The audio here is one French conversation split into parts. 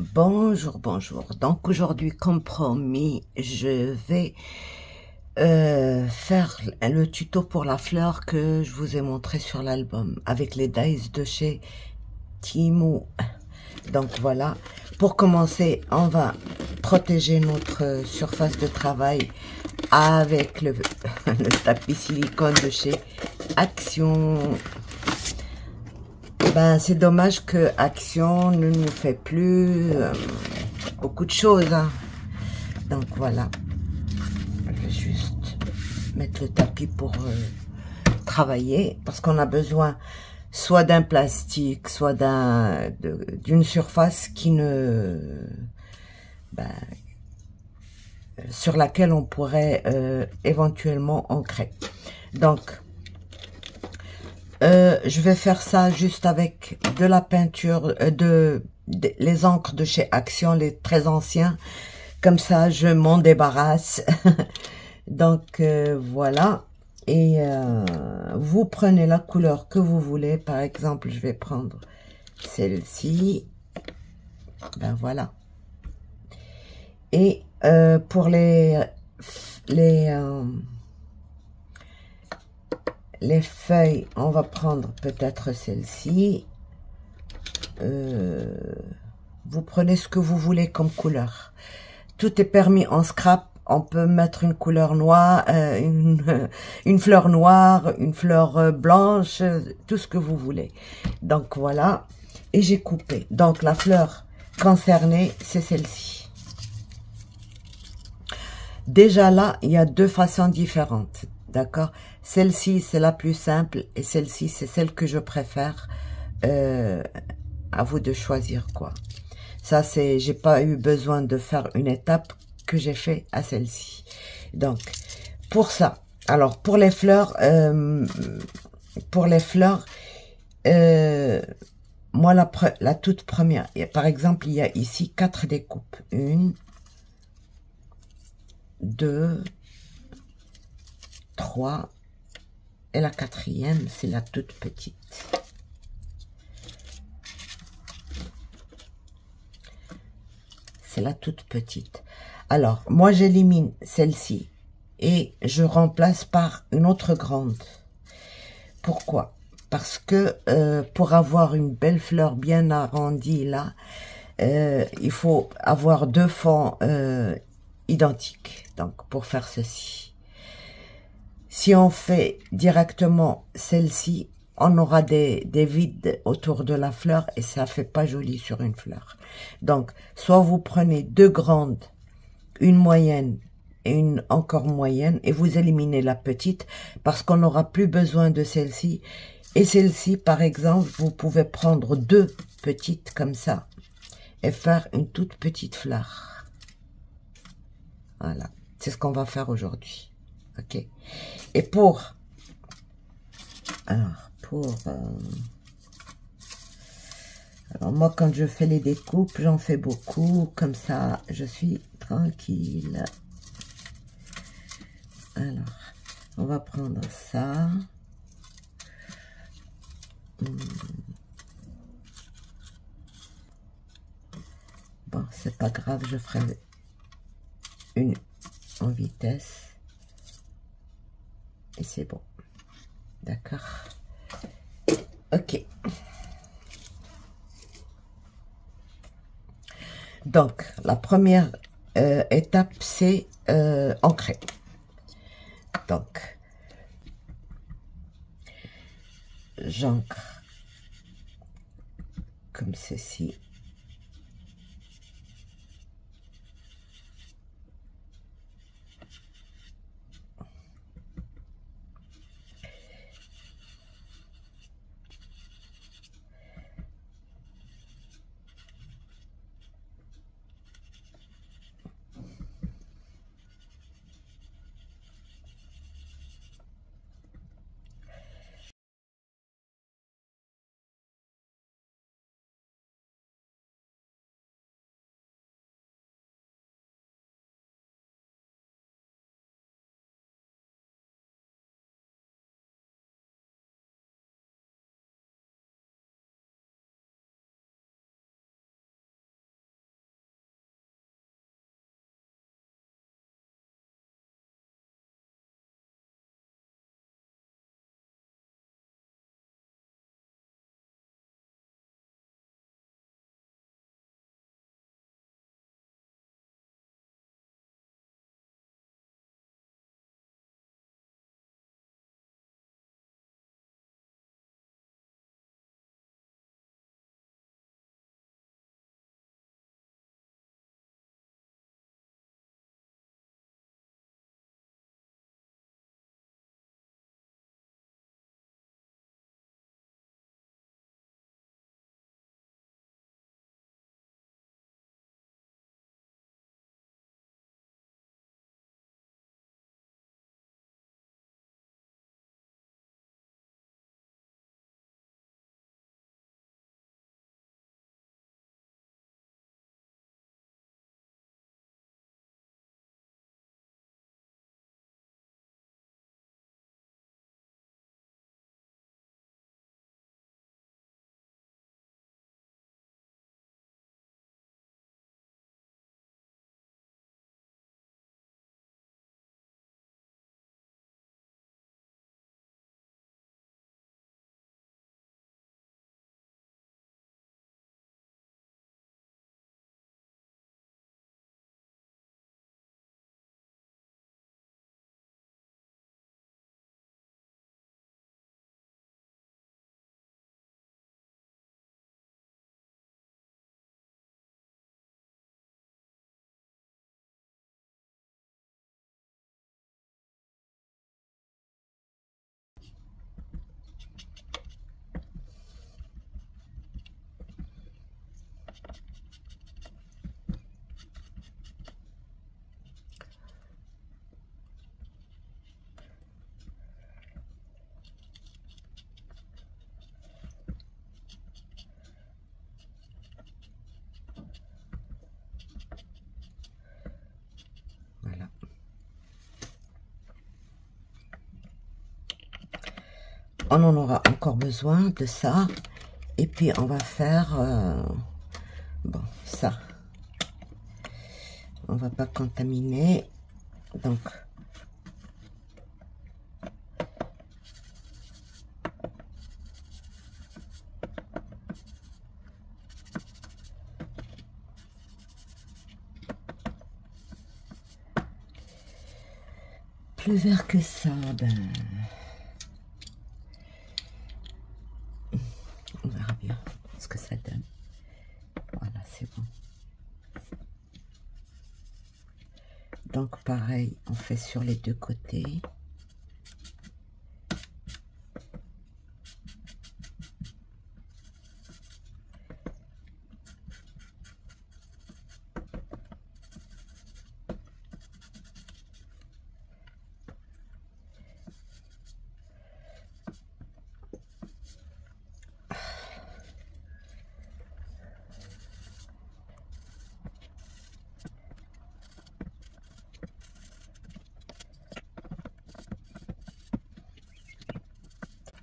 Bonjour, bonjour. Donc aujourd'hui, comme promis, je vais faire le tuto pour la fleur que je vous ai montré sur l'album avec les dies de chez Temu. Donc voilà, pour commencer, on va protéger notre surface de travail avec le tapis silicone de chez Action. C'est dommage que Action ne nous fait plus beaucoup de choses, hein. Donc voilà, je vais juste mettre le tapis pour travailler, parce qu'on a besoin soit d'un plastique, soit d'une surface qui ne... sur laquelle on pourrait éventuellement ancrer. Donc, je vais faire ça juste avec de la peinture, les encres de chez Action, les très anciens. Comme ça, je m'en débarrasse. Donc, voilà. Et vous prenez la couleur que vous voulez. Par exemple, je vais prendre celle-ci. Ben voilà. Et pour les feuilles, on va prendre peut-être celle-ci. Vous prenez ce que vous voulez comme couleur. Tout est permis en scrap. On peut mettre une couleur noire, une fleur noire, une fleur blanche, tout ce que vous voulez. Donc voilà. Et j'ai coupé. Donc la fleur concernée, c'est celle-ci. Déjà là, il y a deux façons différentes. D'accord? Celle-ci, c'est la plus simple. Et celle-ci, c'est celle que je préfère. À vous de choisir quoi. Ça, c'est, j'ai pas eu besoin de faire une étape que j'ai fait à celle-ci. Donc, pour ça, alors pour les fleurs, moi la toute première, par exemple, il y a ici 4 découpes. 1, 2, 3, et la quatrième, c'est la toute petite. C'est la toute petite. Alors, moi, j'élimine celle-ci et je remplace par une autre grande. Pourquoi? Parce que pour avoir une belle fleur bien arrondie, là, il faut avoir deux fonds identiques. Donc, pour faire ceci. Si on fait directement celle-ci, on aura des vides autour de la fleur et ça fait pas joli sur une fleur. Donc, soit vous prenez deux grandes, une moyenne et une encore moyenne et vous éliminez la petite parce qu'on n'aura plus besoin de celle-ci. Et celle-ci, par exemple, vous pouvez prendre deux petites comme ça et faire une toute petite fleur. Voilà, c'est ce qu'on va faire aujourd'hui. Ok. Et pour... Alors, alors moi, quand je fais les découpes, j'en fais beaucoup. Comme ça, je suis tranquille. Alors, on va prendre ça. Bon, c'est pas grave, je ferai une en vitesse. Et c'est bon. D'accord. Ok. Donc, la première étape, c'est ancrer. Donc, j'ancre comme ceci. on en aura encore besoin de ça. Et puis on va faire bon, ça. On va pas contaminer. Donc plus vert que ça, ben on verra bien ce que ça donne. Voilà, c'est bon. Donc pareil, on fait sur les deux côtés.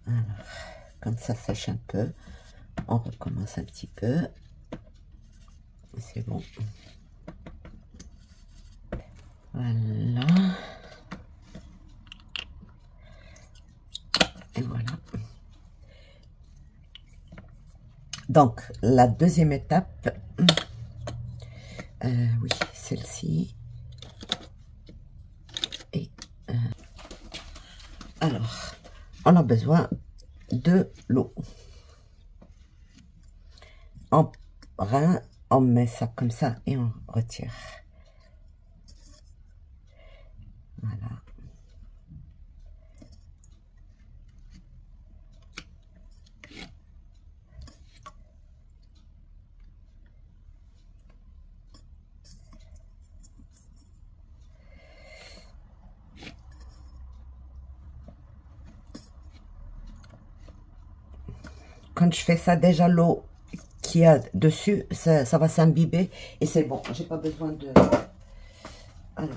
Alors, quand ça sèche un peu, on recommence un petit peu. C'est bon. Voilà. Et voilà. Donc, la deuxième étape, oui, celle-ci. Et alors, on a besoin de l'eau. On met ça comme ça et on retire. Voilà. Quand je fais ça, déjà l'eau qu'il y a dessus, ça va s'imbiber et c'est bon. J'ai pas besoin de... Alors...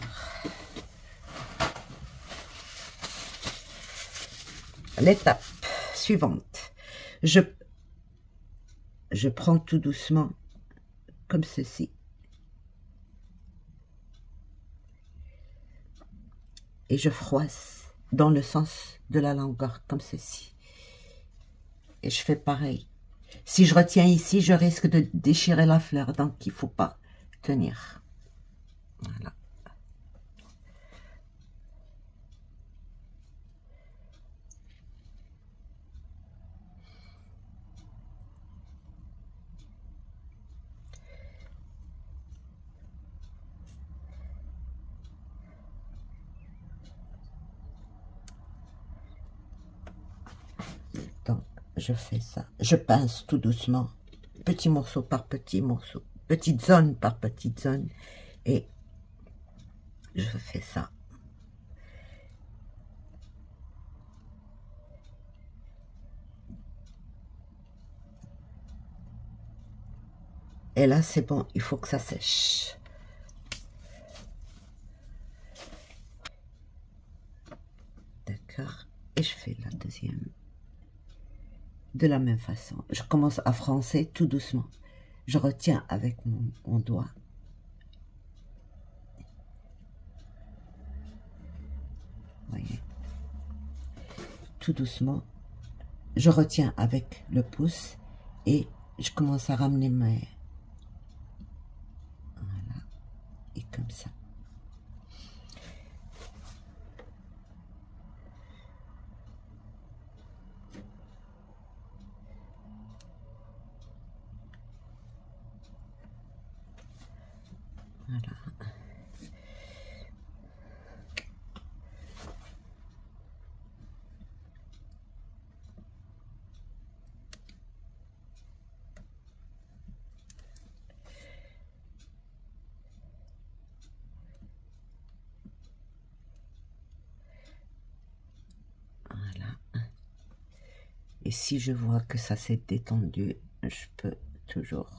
L'étape suivante, je prends tout doucement comme ceci et je froisse dans le sens de la longueur comme ceci et je fais pareil. Si je retiens ici, je risque de déchirer la fleur, donc il faut pas tenir. Voilà. Donc, je fais ça. Je pince tout doucement, petit morceau par petit morceau, petite zone par petite zone, et je fais ça. Et là, c'est bon, il faut que ça sèche. D'accord. Et je fais la deuxième. De la même façon. Je commence à froncer tout doucement. Je retiens avec mon doigt. Voyez. Tout doucement. Je retiens avec le pouce et je commence à ramener mes... Voilà. Et comme ça. Voilà. Voilà. Et si je vois que ça s'est détendu, je peux toujours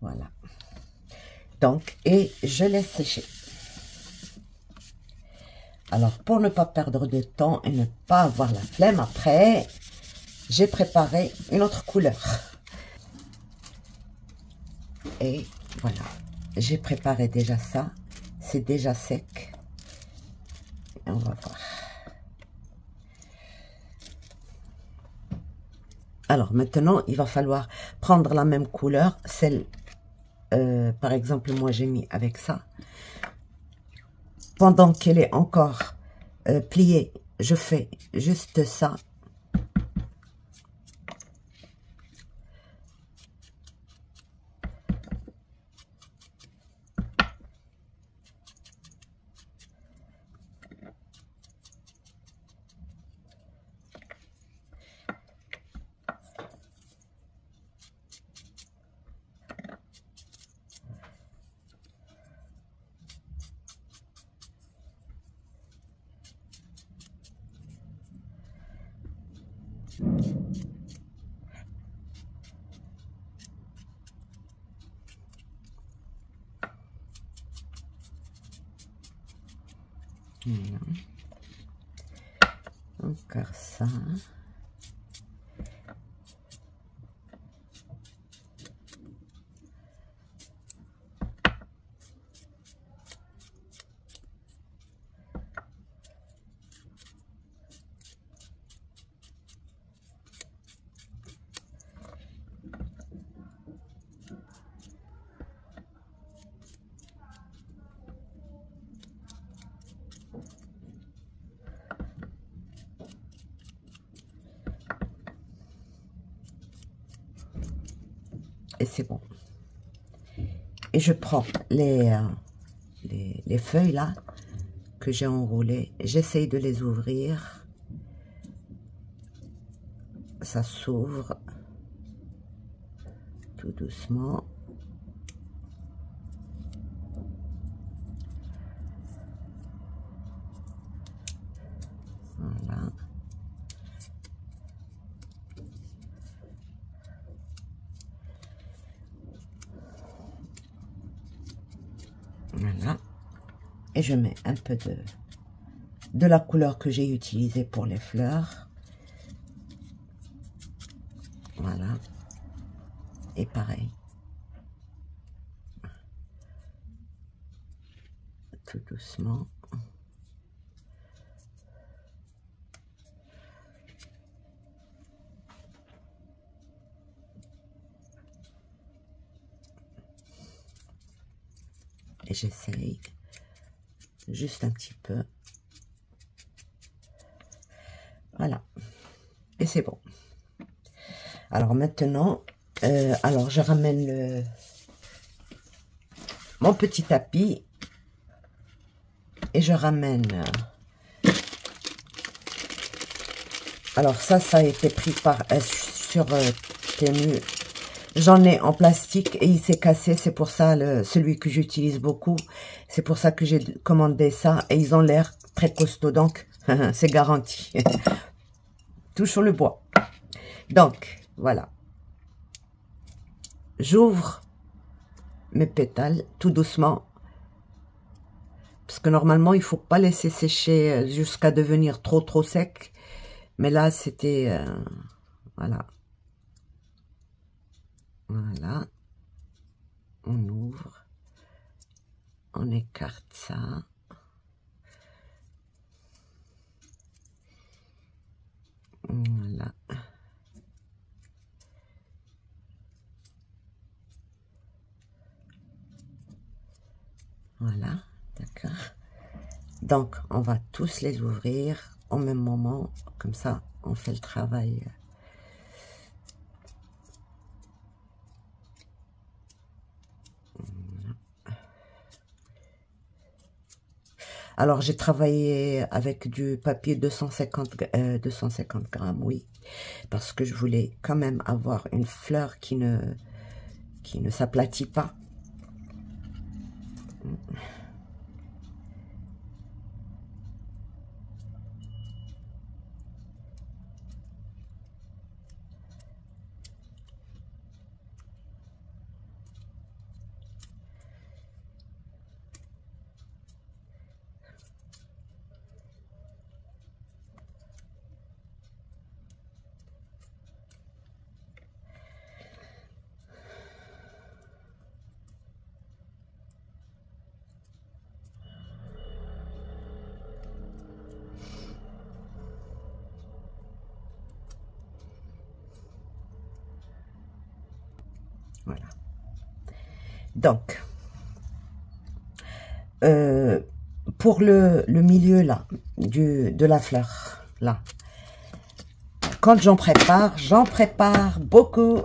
Voilà. Donc, et je laisse sécher. Alors, pour ne pas perdre de temps et ne pas avoir la flemme après, j'ai préparé une autre couleur. Et voilà, j'ai préparé déjà ça. C'est déjà sec. Et on va voir. Alors, maintenant, il va falloir prendre la même couleur, celle, par exemple, moi j'ai mis avec ça. Pendant qu'elle est encore pliée, je fais juste ça. Voilà. Encore ça. Et c'est bon. Et je prends les feuilles là que j'ai enroulées. J'essaye de les ouvrir. Ça s'ouvre tout doucement. Voilà. Voilà. Et je mets un peu de la couleur que j'ai utilisée pour les fleurs. Voilà. Et pareil. Tout doucement. Et j'essaye juste un petit peu. Voilà. Et c'est bon. Alors maintenant, alors je ramène mon petit tapis et je ramène. Alors ça a été pris sur Temu. J'en ai en plastique et il s'est cassé. C'est pour ça celui que j'utilise beaucoup. C'est pour ça que j'ai commandé ça et ils ont l'air très costauds. Donc c'est garanti. Tout sur le bois. Donc voilà. J'ouvre mes pétales tout doucement. Parce que normalement, il faut pas laisser sécher jusqu'à devenir trop sec. Mais là, c'était... voilà. Voilà. On ouvre. On écarte ça. Voilà. Voilà. D'accord. Donc, on va tous les ouvrir au même moment. Comme ça, on fait le travail. Alors, j'ai travaillé avec du papier 250 grammes, oui. Parce que je voulais quand même avoir une fleur qui ne s'aplatit pas. Voilà. Donc, pour le milieu là, de la fleur, là, quand j'en prépare beaucoup,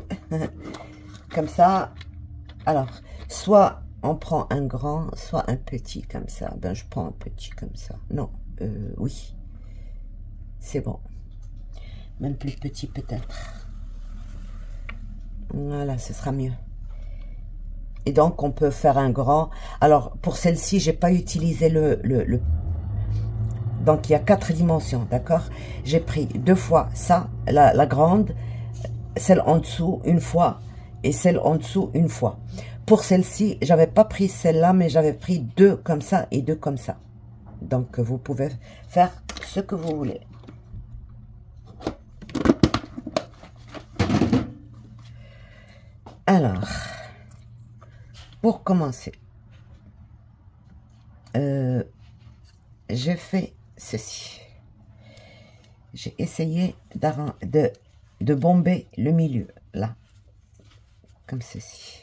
comme ça. Alors, soit on prend un grand, soit un petit comme ça. Ben, je prends un petit comme ça. Non, oui, c'est bon. Même plus petit peut-être. Voilà, ce sera mieux. Et donc, on peut faire un grand. Alors, pour celle-ci, j'ai pas utilisé le... Donc, il y a 4 dimensions, d'accord? J'ai pris 2 fois ça, la grande, celle en dessous, une fois, et celle en dessous, une fois. Pour celle-ci, j'avais pas pris celle-là, mais j'avais pris 2 comme ça et 2 comme ça. Donc, vous pouvez faire ce que vous voulez. Alors, pour commencer, j'ai fait ceci. J'ai essayé de bomber le milieu, là, comme ceci.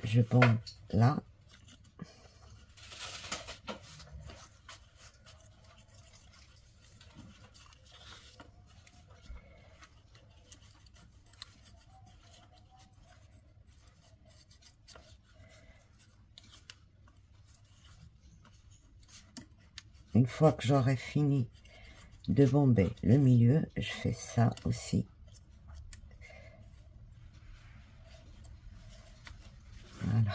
Je bombe là. Une fois que j'aurai fini de bomber le milieu, je fais ça aussi. Voilà.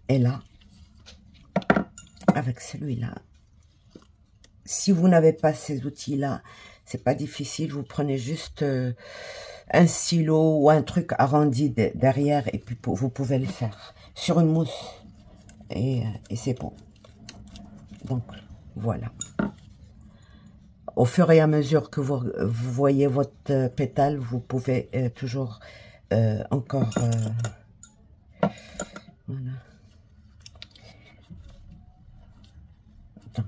Et là, avec celui-là, si vous n'avez pas ces outils-là, c'est pas difficile, vous prenez juste un stylo ou un truc arrondi derrière et puis vous pouvez le faire sur une mousse et c'est bon. Donc, voilà. Au fur et à mesure que vous voyez votre pétale, vous pouvez toujours encore... voilà. Donc,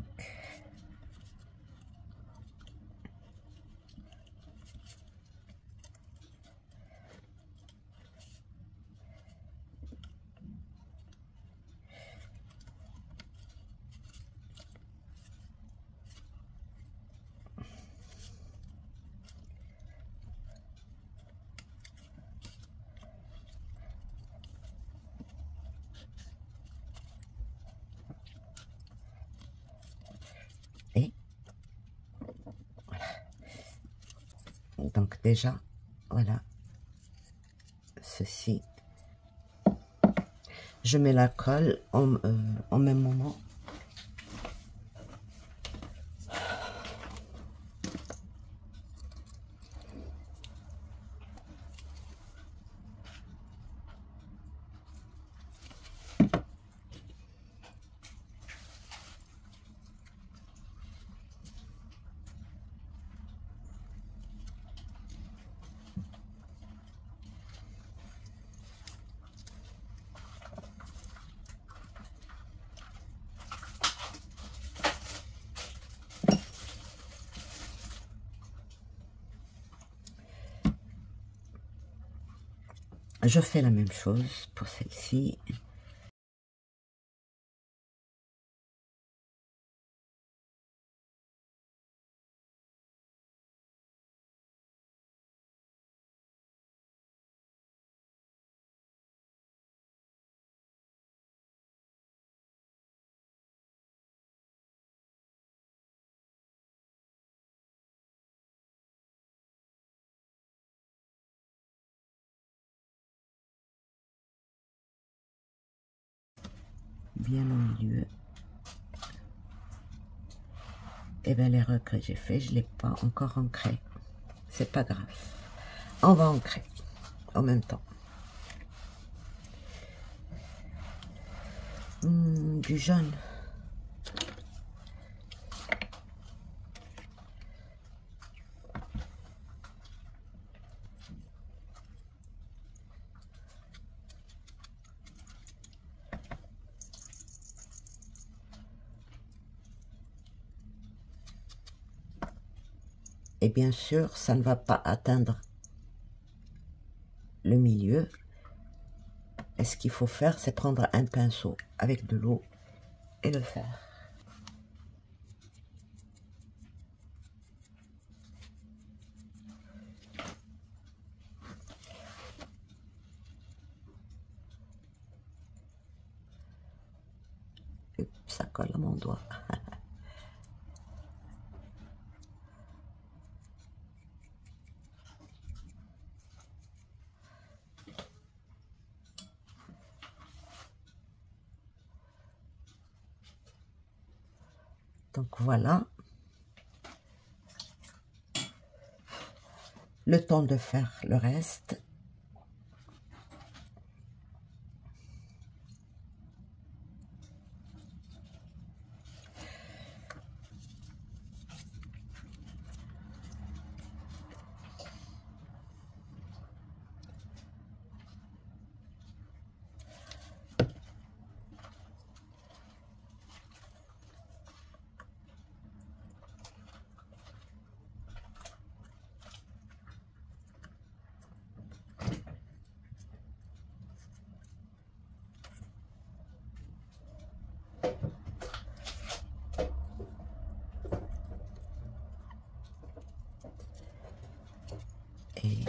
et voilà. Donc déjà, voilà, ceci. Je mets la colle en même moment. Je fais la même chose pour celle-ci. Bien au milieu. Et bien l'erreur que j'ai fait, je ne l'ai pas encore ancré. C'est pas grave. On va ancrer en même temps. Du jaune. Et bien sûr, ça ne va pas atteindre le milieu. Et ce qu'il faut faire, c'est prendre un pinceau avec de l'eau et le faire. Et ça colle à mon doigt. Donc voilà, le temps de faire le reste. Et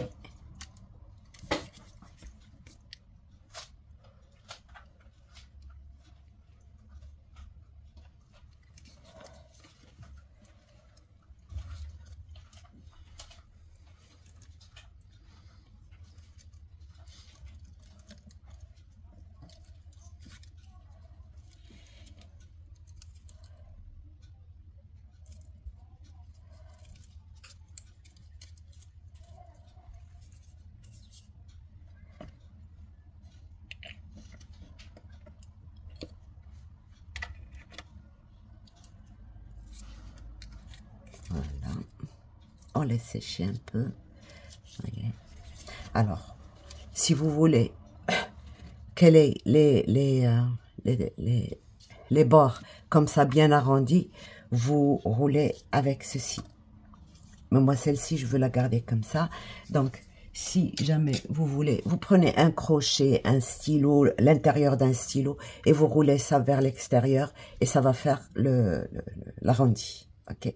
voilà, on laisse sécher un peu. Voyez. Alors, si vous voulez qu'elle ait les bords comme ça bien arrondis, vous roulez avec ceci. Mais moi, celle-ci, je veux la garder comme ça. Donc, si jamais vous voulez, vous prenez un crochet, un stylo, l'intérieur d'un stylo, et vous roulez ça vers l'extérieur, et ça va faire l'arrondi. Ok?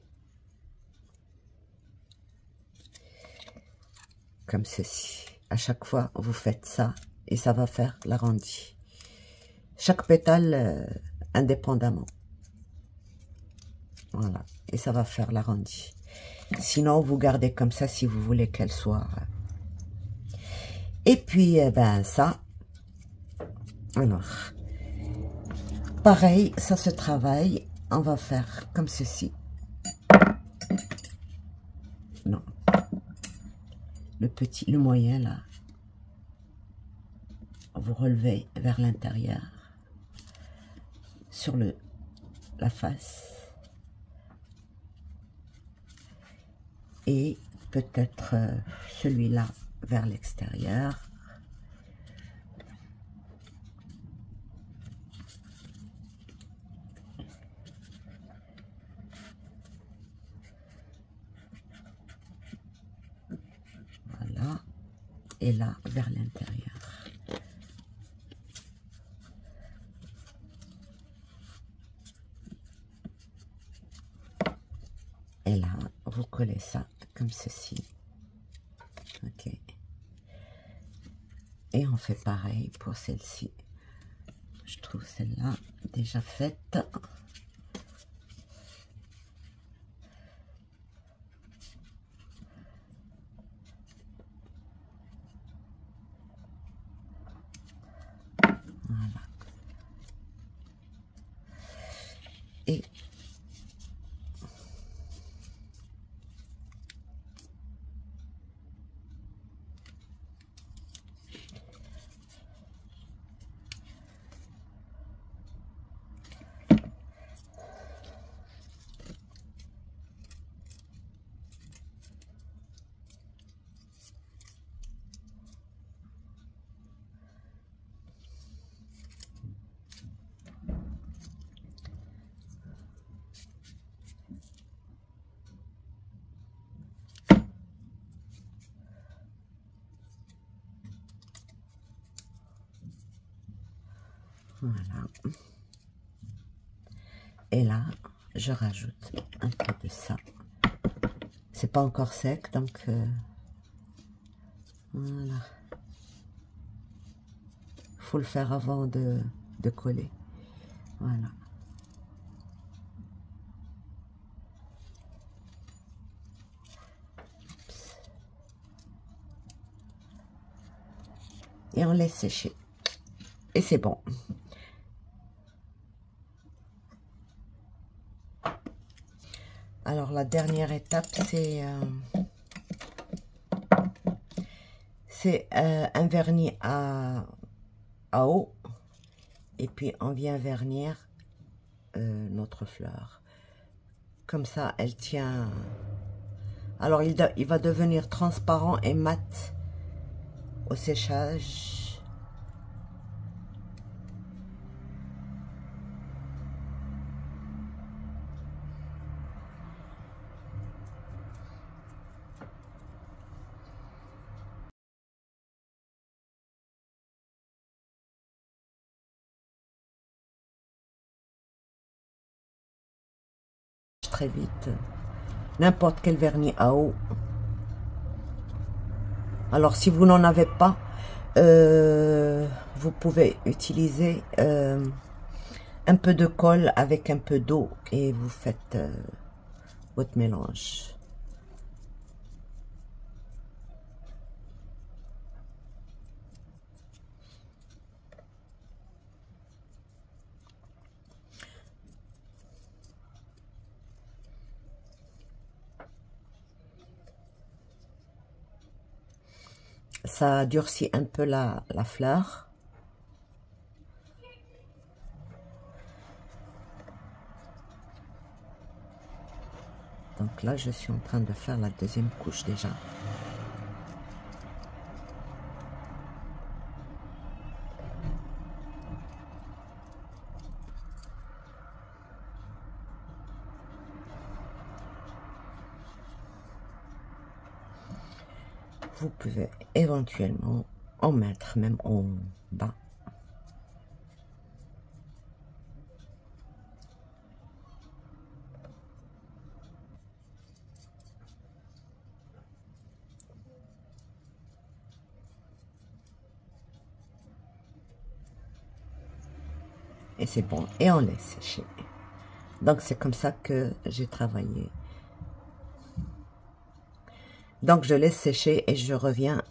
Comme ceci. À chaque fois, vous faites ça, et ça va faire l'arrondi. Chaque pétale indépendamment. Voilà. Et ça va faire l'arrondi. Sinon, vous gardez comme ça si vous voulez qu'elle soit. Et puis, ben ça. Alors, pareil, ça se travaille. On va faire comme ceci. Non. Le moyen là. Vous relevez vers l'intérieur. Sur la face. Et peut-être celui-là vers l'extérieur. Voilà. Et là, vers l'intérieur. Et là, vous collez ça comme ceci. Ok. Et on fait pareil pour celle-ci. Je trouve celle-là déjà faite. Voilà. Et Et là, je rajoute un peu de ça. C'est pas encore sec, donc voilà. Faut le faire avant de coller. Voilà. Et on laisse sécher. Et c'est bon. Alors la dernière étape, c'est un vernis à eau. Et puis on vient vernir notre fleur. Comme ça, elle tient. Alors il va devenir transparent et mat au séchage. Très vite. N'importe quel vernis à eau. Alors si vous n'en avez pas, vous pouvez utiliser un peu de colle avec un peu d'eau et vous faites votre mélange. Ça durcit un peu la fleur. Donc là, je suis en train de faire la deuxième couche déjà. Vous pouvez éventuellement en mettre même en bas. Et c'est bon. Et on laisse sécher. Donc c'est comme ça que j'ai travaillé. Donc je laisse sécher et je reviens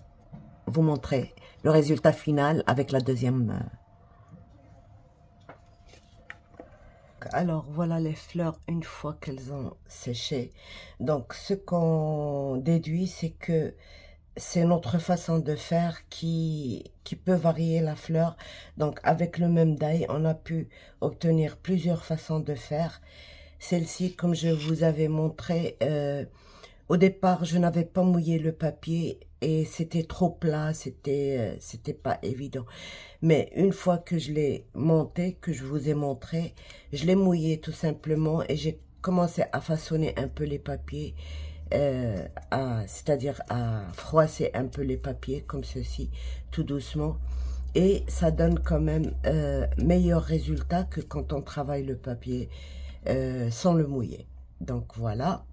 vous montrer le résultat final avec la deuxième. Alors voilà les fleurs une fois qu'elles ont séché. Donc ce qu'on déduit, c'est que c'est notre façon de faire qui peut varier la fleur. Donc avec le même die, on a pu obtenir plusieurs façons de faire. Celle-ci, comme je vous avais montré, au départ, je n'avais pas mouillé le papier et c'était trop plat, c'était pas évident. Mais une fois que je l'ai monté, que je vous ai montré, je l'ai mouillé tout simplement et j'ai commencé à façonner un peu les papiers, c'est-à-dire à froisser un peu les papiers comme ceci, tout doucement. Et ça donne quand même meilleur résultat que quand on travaille le papier sans le mouiller. Donc voilà.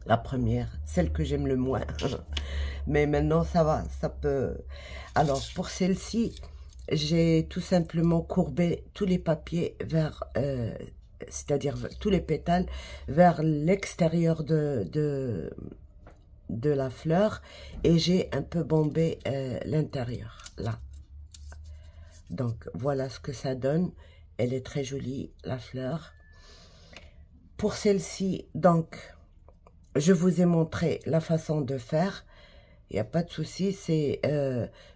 La première, celle que j'aime le moins. Mais maintenant, ça va, ça peut... Alors, pour celle-ci, j'ai tout simplement courbé tous les papiers vers... c'est-à-dire tous les pétales vers l'extérieur de la fleur. Et j'ai un peu bombé l'intérieur, là. Donc, voilà ce que ça donne. Elle est très jolie, la fleur. Pour celle-ci, donc... Je vous ai montré la façon de faire, il n'y a pas de souci, c'est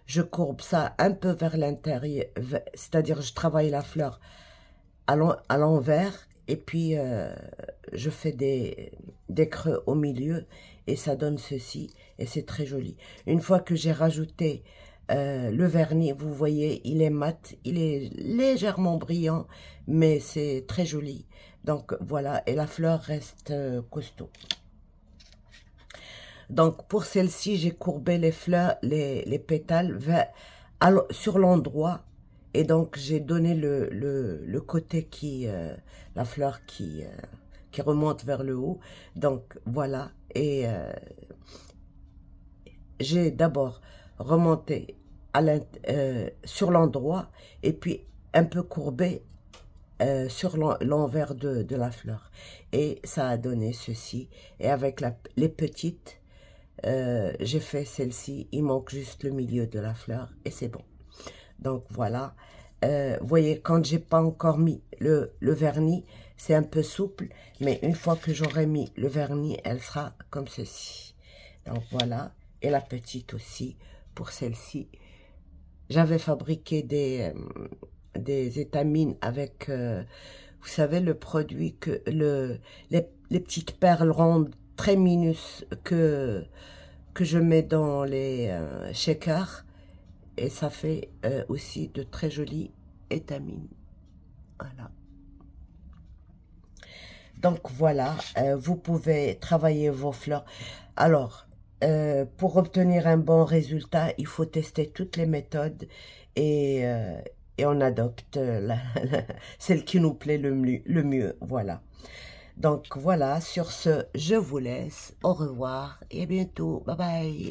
je courbe ça un peu vers l'intérieur, c'est-à-dire je travaille la fleur à l'envers et puis je fais des creux au milieu et ça donne ceci et c'est très joli. Une fois que j'ai rajouté le vernis, vous voyez, il est mat, il est légèrement brillant, mais c'est très joli. Donc voilà, et la fleur reste costaud. Donc, pour celle-ci, j'ai courbé les fleurs, les pétales sur l'endroit Et donc, j'ai donné le côté la fleur qui remonte vers le haut. Donc, voilà. Et j'ai d'abord remonté sur l'endroit et puis un peu courbé sur l'envers de la fleur. Et ça a donné ceci. Et avec les petites, j'ai fait celle-ci. Il manque juste le milieu de la fleur et c'est bon. Donc voilà. Vous voyez, quand j'ai pas encore mis le vernis, c'est un peu souple. Mais une fois que j'aurai mis le vernis, elle sera comme ceci. Donc voilà. Et la petite aussi, pour celle-ci. J'avais fabriqué des étamines avec, vous savez, le produit les petites perles rondes très minus que je mets dans les shakers. Et ça fait aussi de très jolies étamines. Voilà. Donc voilà, vous pouvez travailler vos fleurs. Alors, pour obtenir un bon résultat, il faut tester toutes les méthodes et on adopte celle qui nous plaît le mieux. Voilà. Donc voilà, sur ce, je vous laisse. Au revoir et à bientôt. Bye bye.